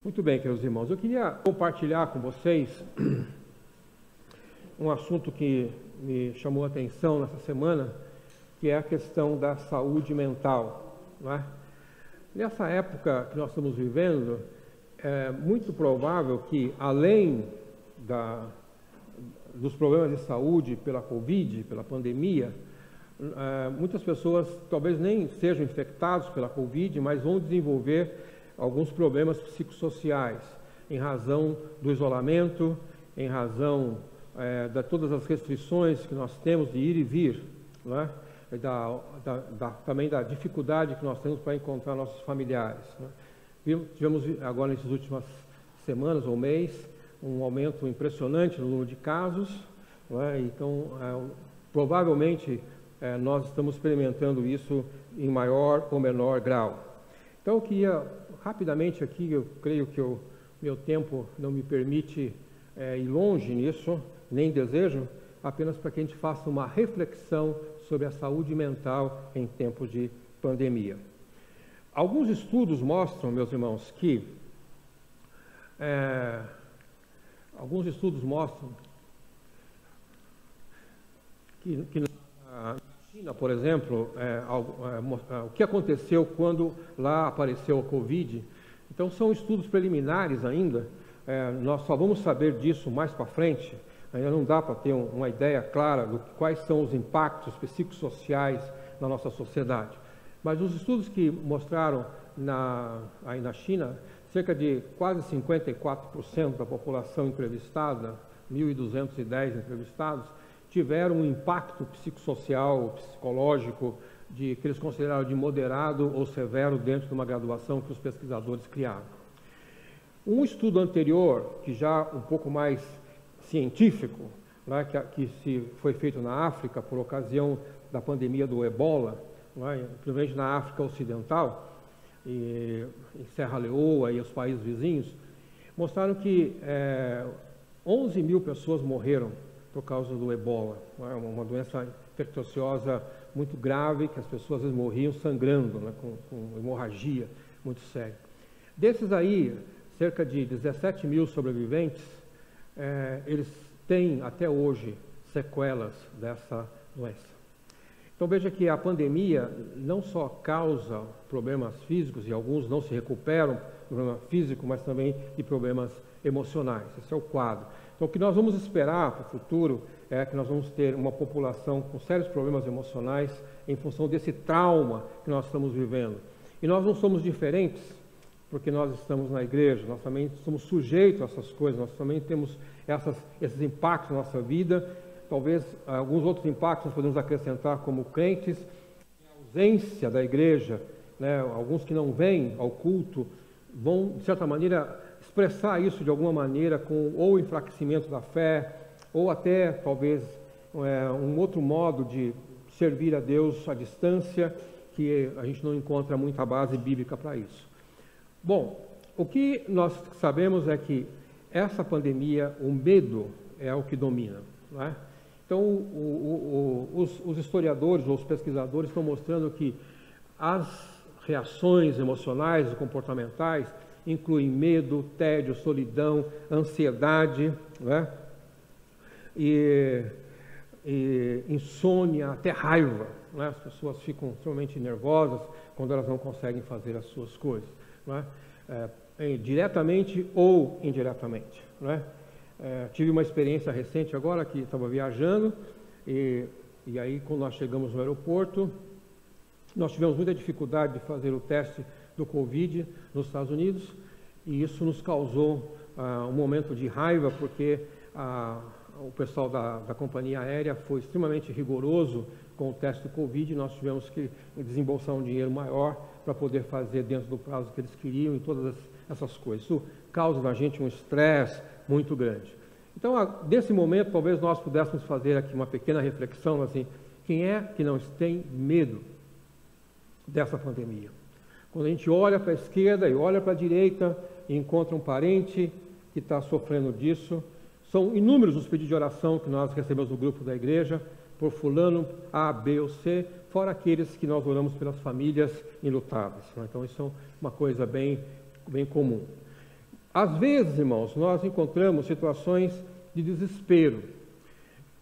Muito bem, queridos irmãos, eu queria compartilhar com vocês um assunto que me chamou a atenção nessa semana, que é a questão da saúde mental, não é? Nessa época que nós estamos vivendo, é muito provável que, além dos problemas de saúde pela Covid, pela pandemia, muitas pessoas talvez nem sejam infectadas pela Covid, mas vão desenvolver alguns problemas psicossociais, em razão do isolamento, em razão de todas as restrições que nós temos de ir e vir, não é? Também da dificuldade que nós temos para encontrar nossos familiares, não é? Tivemos agora, nessas últimas semanas ou mês, um aumento impressionante no número de casos, não é? Então, provavelmente, nós estamos experimentando isso em maior ou menor grau. Então, eu queria rapidamente aqui, eu creio que o meu tempo não me permite ir longe nisso, nem desejo, apenas para que a gente faça uma reflexão sobre a saúde mental em tempos de pandemia. Alguns estudos mostram, meus irmãos, que na China, por exemplo, o que aconteceu quando lá apareceu a Covid. Então, são estudos preliminares ainda, nós só vamos saber disso mais para frente, ainda não dá para ter uma ideia clara de quais são os impactos psicossociais na nossa sociedade. Mas os estudos que mostraram aí na China, cerca de quase 54% da população entrevistada, 1.210 entrevistados, tiveram um impacto psicossocial, psicológico, que eles consideraram de moderado ou severo dentro de uma graduação que os pesquisadores criaram. Um estudo anterior, que já um pouco mais científico, né, que foi feito na África por ocasião da pandemia do Ebola, né, principalmente na África Ocidental, em Serra Leoa e os países vizinhos, mostraram que 11 mil pessoas morreram por causa do Ebola, né, uma doença infecciosa muito grave, que as pessoas às vezes morriam sangrando, né, com hemorragia muito séria. Desses aí, cerca de 17 mil sobreviventes, eles têm até hoje sequelas dessa doença. Então veja que a pandemia não só causa problemas físicos, e alguns não se recuperam do problema físico, mas também de problemas emocionais. Esse é o quadro. Então o que nós vamos esperar para o futuro é que nós vamos ter uma população com sérios problemas emocionais em função desse trauma que nós estamos vivendo. E nós não somos diferentes, porque nós estamos na igreja, nós também somos sujeitos a essas coisas, nós também temos esses impactos na nossa vida. Talvez alguns outros impactos nós podemos acrescentar como crentes, a ausência da igreja, né? Alguns que não vêm ao culto vão, de certa maneira, expressar isso de alguma maneira com ou enfraquecimento da fé, ou até, talvez, um outro modo de servir a Deus à distância, que a gente não encontra muita base bíblica para isso. Bom, o que nós sabemos é que essa pandemia, o medo é o que domina, não é? Então, os historiadores ou os pesquisadores estão mostrando que as reações emocionais e comportamentais incluem medo, tédio, solidão, ansiedade, não é? E insônia, até raiva, não é? As pessoas ficam extremamente nervosas quando elas não conseguem fazer as suas coisas, não é? Diretamente ou indiretamente, não é? Tive uma experiência recente agora que estava viajando e aí quando nós chegamos no aeroporto, nós tivemos muita dificuldade de fazer o teste do Covid nos Estados Unidos e isso nos causou um momento de raiva porque o pessoal da companhia aérea foi extremamente rigoroso com o teste do Covid e nós tivemos que desembolsar um dinheiro maior para poder fazer dentro do prazo que eles queriam e todas essas coisas. Isso causa na gente um estresse muito grande. Então, desse momento, talvez nós pudéssemos fazer aqui uma pequena reflexão, assim, quem é que não tem medo dessa pandemia? Quando a gente olha para a esquerda e olha para a direita e encontra um parente que está sofrendo disso, são inúmeros os pedidos de oração que nós recebemos no grupo da igreja, por fulano A, B ou C, fora aqueles que nós oramos pelas famílias enlutadas. Então, isso é uma coisa bem comum. Às vezes, irmãos, nós encontramos situações de desespero.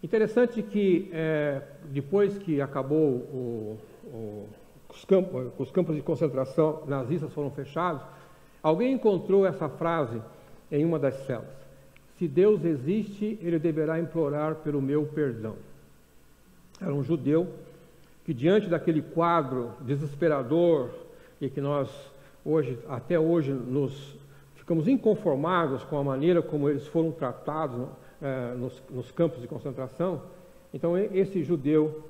Interessante que depois que acabou os campos de concentração nazistas foram fechados, alguém encontrou essa frase em uma das celas: se Deus existe, ele deverá implorar pelo meu perdão. Era um judeu que, diante daquele quadro desesperador e que nós até hoje ficamos inconformados com a maneira como eles foram tratados nos campos de concentração, então esse judeu,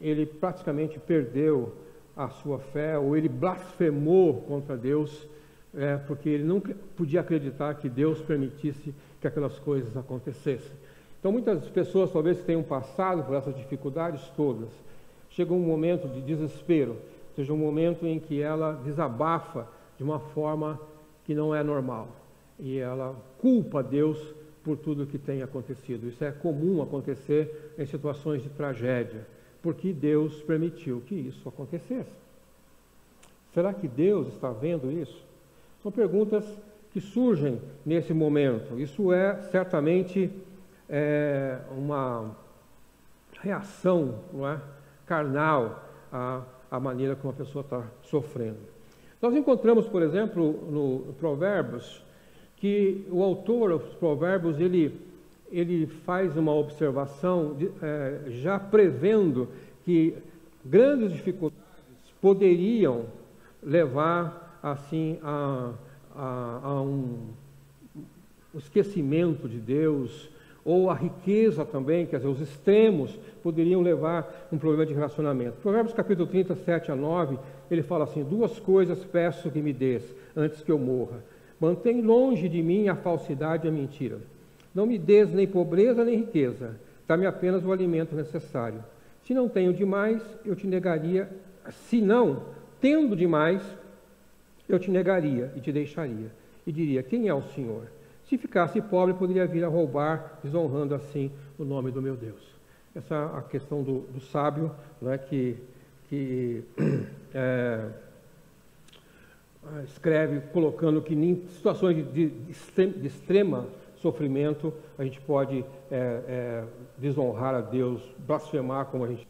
ele praticamente perdeu a sua fé, ou ele blasfemou contra Deus, porque ele não podia acreditar que Deus permitisse que aquelas coisas acontecessem. Então muitas pessoas talvez tenham passado por essas dificuldades todas, chega um momento de desespero, seja um momento em que ela desabafa de uma forma que não é normal, e ela culpa Deus por tudo que tem acontecido. Isso é comum acontecer em situações de tragédia, porque Deus permitiu que isso acontecesse. Será que Deus está vendo isso? São perguntas que surgem nesse momento. Isso é certamente uma reação, não é, carnal à maneira como a pessoa está sofrendo. Nós encontramos, por exemplo, no Provérbios, que o autor dos Provérbios, ele faz uma observação já prevendo que grandes dificuldades poderiam levar assim a um esquecimento de Deus, ou a riqueza também, quer dizer, os extremos poderiam levar a um problema de relacionamento. Provérbios capítulo 30, 7-9, ele fala assim: 2 coisas peço que me dês antes que eu morra. Mantém longe de mim a falsidade e a mentira. Não me dês nem pobreza nem riqueza, dá-me apenas o alimento necessário. Se não tenho demais, eu te negaria. Se não, tendo demais, eu te negaria e te deixaria. E diria: quem é o Senhor? Se ficasse pobre, poderia vir a roubar, desonrando assim o nome do meu Deus. Essa é a questão do sábio, não é, que escreve colocando que em situações de extrema sofrimento a gente pode desonrar a Deus, blasfemar, como a gente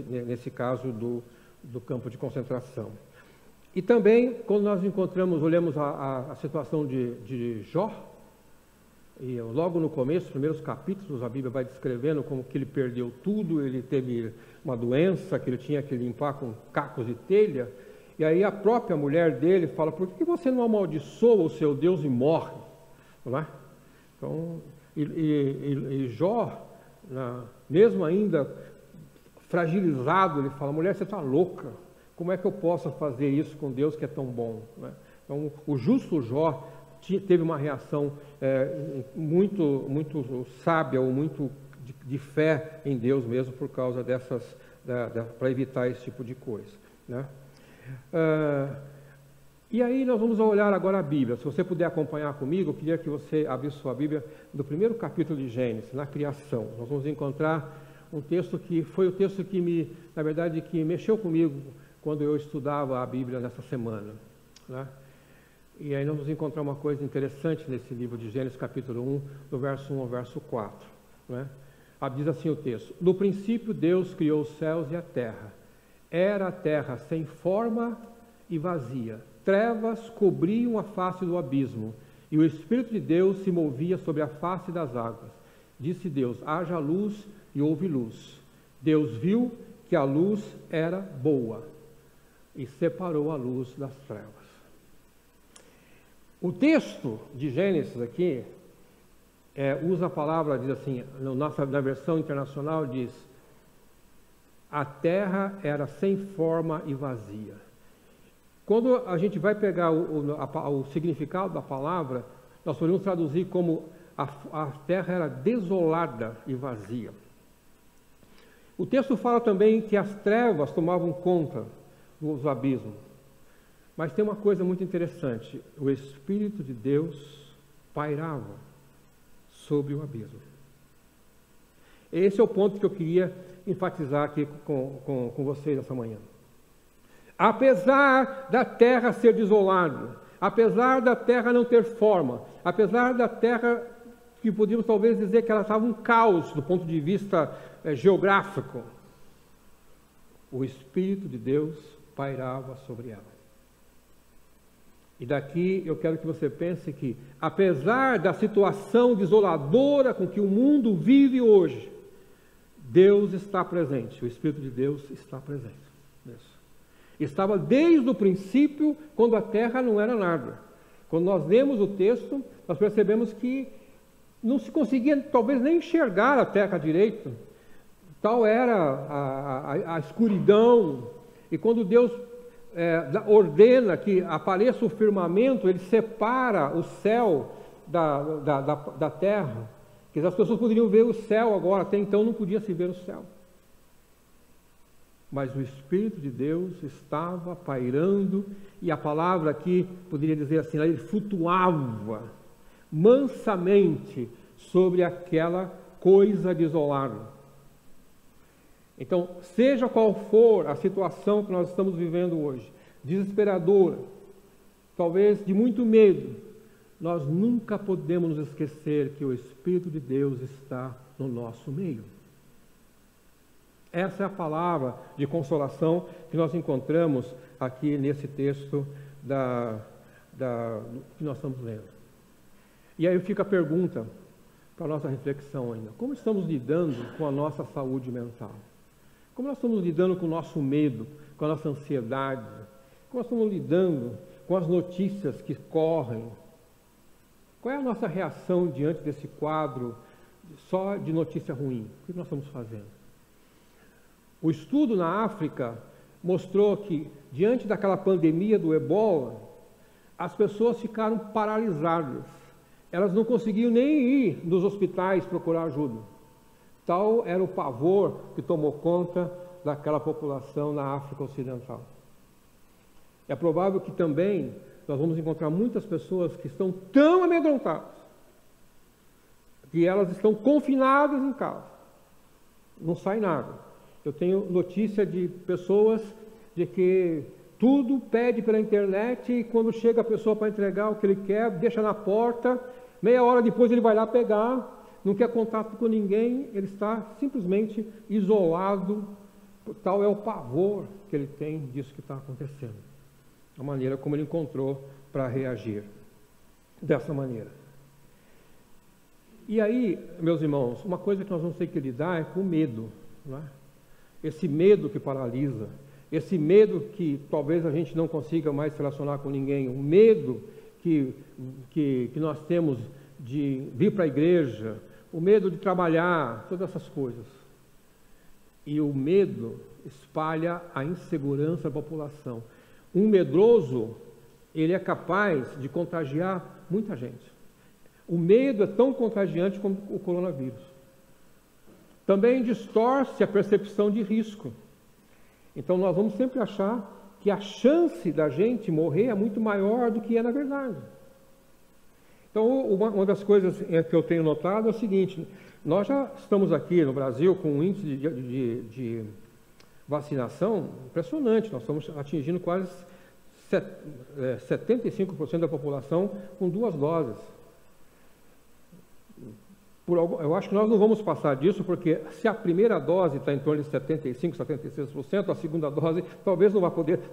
nesse caso do campo de concentração. E também quando nós olhamos a situação de Jó, e logo no começo, os primeiros capítulos, a Bíblia vai descrevendo como que ele perdeu tudo, ele teve uma doença que ele tinha que limpar com cacos de telha. E aí a própria mulher dele fala: por que você não amaldiçoa o seu Deus e morre? Não é? Então, Jó, mesmo ainda fragilizado, ele fala: mulher, você está louca, como é que eu posso fazer isso com Deus que é tão bom? Não é? Então, o justo Jó teve uma reação muito sábia, ou muito de fé em Deus mesmo, por causa para evitar esse tipo de coisa, né? E aí nós vamos olhar agora a Bíblia. Se você puder acompanhar comigo, eu queria que você abrisse sua Bíblia no primeiro capítulo de Gênesis, na criação. Nós vamos encontrar um texto que foi o texto que na verdade, que mexeu comigo quando eu estudava a Bíblia nessa semana, né? E aí nós vamos encontrar uma coisa interessante nesse livro de Gênesis capítulo 1, do verso 1 ao verso 4, né? Diz assim o texto: no princípio Deus criou os céus e a terra. Era a terra sem forma e vazia. Trevas cobriam a face do abismo, e o Espírito de Deus se movia sobre a face das águas. Disse Deus: haja luz, e houve luz. Deus viu que a luz era boa, e separou a luz das trevas. O texto de Gênesis aqui usa a palavra, diz assim, na versão internacional diz: a terra era sem forma e vazia. Quando a gente vai pegar o significado da palavra, nós podemos traduzir como a terra era desolada e vazia. O texto fala também que as trevas tomavam conta dos abismos. Mas tem uma coisa muito interessante: o Espírito de Deus pairava sobre o abismo. Esse é o ponto que eu queria enfatizar aqui com vocês essa manhã. Apesar da terra ser desolada, apesar da terra não ter forma, apesar da terra que podíamos talvez dizer que ela estava um caos do ponto de vista geográfico, o Espírito de Deus pairava sobre ela. E daqui eu quero que você pense que, apesar da situação desoladora com que o mundo vive hoje, Deus está presente, o Espírito de Deus está presente. Isso. Estava desde o princípio, quando a terra não era nada. Quando nós lemos o texto, nós percebemos que não se conseguia talvez nem enxergar a terra direito. Tal era a escuridão. E quando Deus ordena que apareça o firmamento, ele separa o céu da terra. Que as pessoas poderiam ver o céu agora, até então não podia se ver o céu. Mas o Espírito de Deus estava pairando, e a palavra aqui poderia dizer assim, ele flutuava mansamente sobre aquela coisa desolada. Então, seja qual for a situação que nós estamos vivendo hoje, desesperadora, talvez de muito medo, nós nunca podemos nos esquecer que o Espírito de Deus está no nosso meio. Essa é a palavra de consolação que nós encontramos aqui nesse texto que nós estamos lendo. E aí fica a pergunta para a nossa reflexão ainda. Como estamos lidando com a nossa saúde mental? Como nós estamos lidando com o nosso medo, com a nossa ansiedade? Como nós estamos lidando com as notícias que correm? Qual é a nossa reação diante desse quadro só de notícia ruim? O que nós estamos fazendo? O estudo na África mostrou que, diante daquela pandemia do ebola, as pessoas ficaram paralisadas. Elas não conseguiam nem ir nos hospitais procurar ajuda. Tal era o pavor que tomou conta daquela população na África Ocidental. É provável que também nós vamos encontrar muitas pessoas que estão tão amedrontadas que elas estão confinadas em casa. Não sai nada. Eu tenho notícia de pessoas de que tudo pede pela internet e quando chega a pessoa para entregar o que ele quer, deixa na porta, meia hora depois ele vai lá pegar, não quer contato com ninguém, ele está simplesmente isolado, tal é o pavor que ele tem disso que está acontecendo. A maneira como ele encontrou para reagir dessa maneira. E aí, meus irmãos, uma coisa que nós vamos ter que lidar é com o medo, não é? Esse medo que paralisa, esse medo que talvez a gente não consiga mais se relacionar com ninguém, o medo que nós temos de vir para a igreja, o medo de trabalhar, todas essas coisas. E o medo espalha a insegurança da população. Um medroso, ele é capaz de contagiar muita gente. O medo é tão contagiante como o coronavírus. Também distorce a percepção de risco. Então nós vamos sempre achar que a chance da gente morrer é muito maior do que é na verdade. Então uma das coisas que eu tenho notado é o seguinte, nós já estamos aqui no Brasil com um índice de vacinação impressionante, nós estamos atingindo quase 75% da população com 2 doses. Eu acho que nós não vamos passar disso, porque se a primeira dose está em torno de 75%, 76%, a segunda dose talvez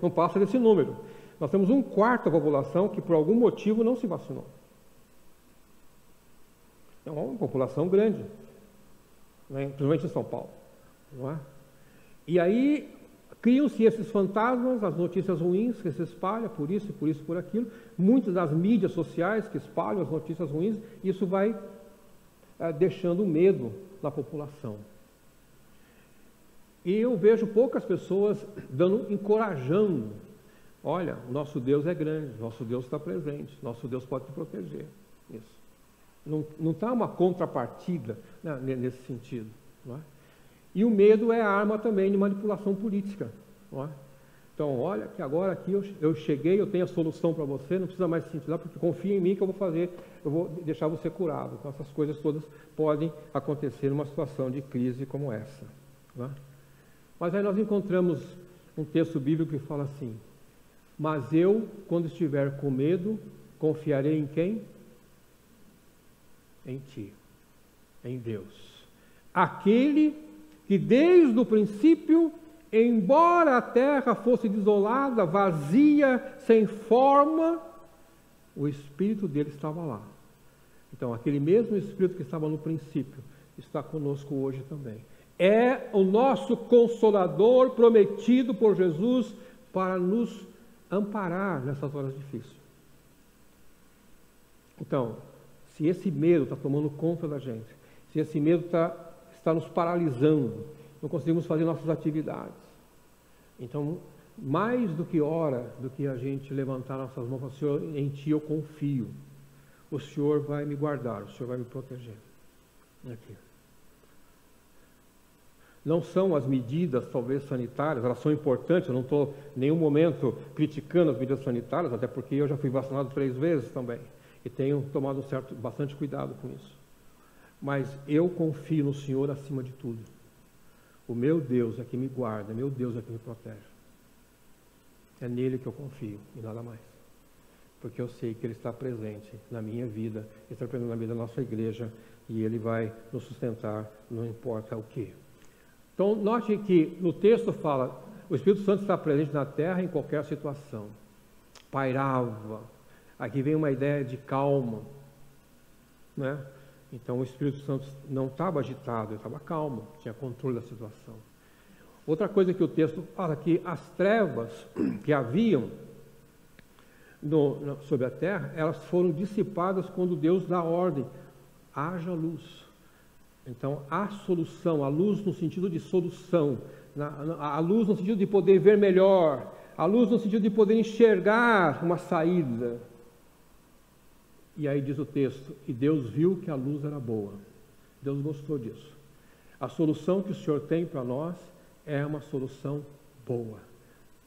não passe desse número. Nós temos 1/4 da população que por algum motivo não se vacinou. É uma população grande, né? Principalmente em São Paulo. Não é? E aí criam-se esses fantasmas, as notícias ruins que se espalham, por isso, por aquilo. Muitas das mídias sociais que espalham as notícias ruins, isso vai deixando medo na população. E eu vejo poucas pessoas encorajando. Olha, o nosso Deus é grande, nosso Deus está presente, nosso Deus pode te proteger. Isso. Não está uma contrapartida, né, nesse sentido. Não é? E o medo é a arma também de manipulação política. Não é? Então, olha que agora aqui eu cheguei, eu tenho a solução para você, não precisa mais se sentir lá, porque confia em mim que eu vou deixar você curado. Então, essas coisas todas podem acontecer numa situação de crise como essa. Não é? Mas aí nós encontramos um texto bíblico que fala assim, Mas eu, quando estiver com medo, confiarei em quem? Em ti, em Deus. Aquele que desde o princípio, embora a terra fosse desolada, vazia, sem forma, o Espírito dele estava lá. Então, aquele mesmo Espírito que estava no princípio, está conosco hoje também. É o nosso Consolador prometido por Jesus para nos amparar nessas horas difíceis. Então, se esse medo está tomando conta da gente, se esse medo está nos paralisando, não conseguimos fazer nossas atividades, então, mais do que hora do que a gente levantar nossas mãos para o Senhor, em Ti eu confio. O Senhor vai me guardar, o Senhor vai me proteger. Aqui. Não são as medidas, talvez, sanitárias, elas são importantes, eu não estou em nenhum momento criticando as medidas sanitárias, até porque eu já fui vacinado 3 vezes também, e tenho tomado bastante cuidado com isso. Mas eu confio no Senhor acima de tudo. O meu Deus é que me guarda, meu Deus é que me protege. É nele que eu confio, e nada mais. Porque eu sei que Ele está presente na minha vida, Ele está presente na vida da nossa igreja, e Ele vai nos sustentar, não importa o que. Então, note que no texto fala, o Espírito Santo está presente na terra em qualquer situação. Pairava. Aqui vem uma ideia de calma, né? Então, o Espírito Santo não estava agitado, ele estava calmo, tinha controle da situação. Outra coisa que o texto fala, que as trevas que haviam sobre a terra, elas foram dissipadas quando Deus dá ordem, haja luz. Então, há solução, a luz no sentido de solução, a luz no sentido de poder ver melhor, a luz no sentido de poder enxergar uma saída. E aí diz o texto, e Deus viu que a luz era boa. Deus gostou disso. A solução que o Senhor tem para nós é uma solução boa.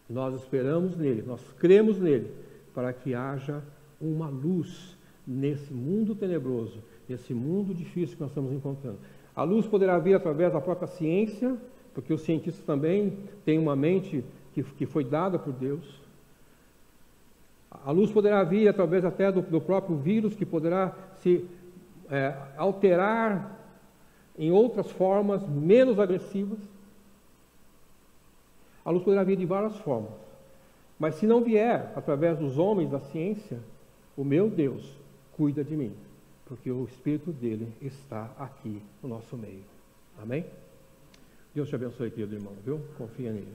Nós esperamos nele, nós cremos nele, para que haja uma luz nesse mundo tenebroso, nesse mundo difícil que nós estamos encontrando. A luz poderá vir através da própria ciência, porque os cientistas também têm uma mente que foi dada por Deus. A luz poderá vir através até do próprio vírus, que poderá se alterar em outras formas menos agressivas. A luz poderá vir de várias formas. Mas se não vier através dos homens da ciência, o meu Deus cuida de mim, porque o Espírito dele está aqui no nosso meio. Amém? Deus te abençoe, querido irmão, viu? Confia nele.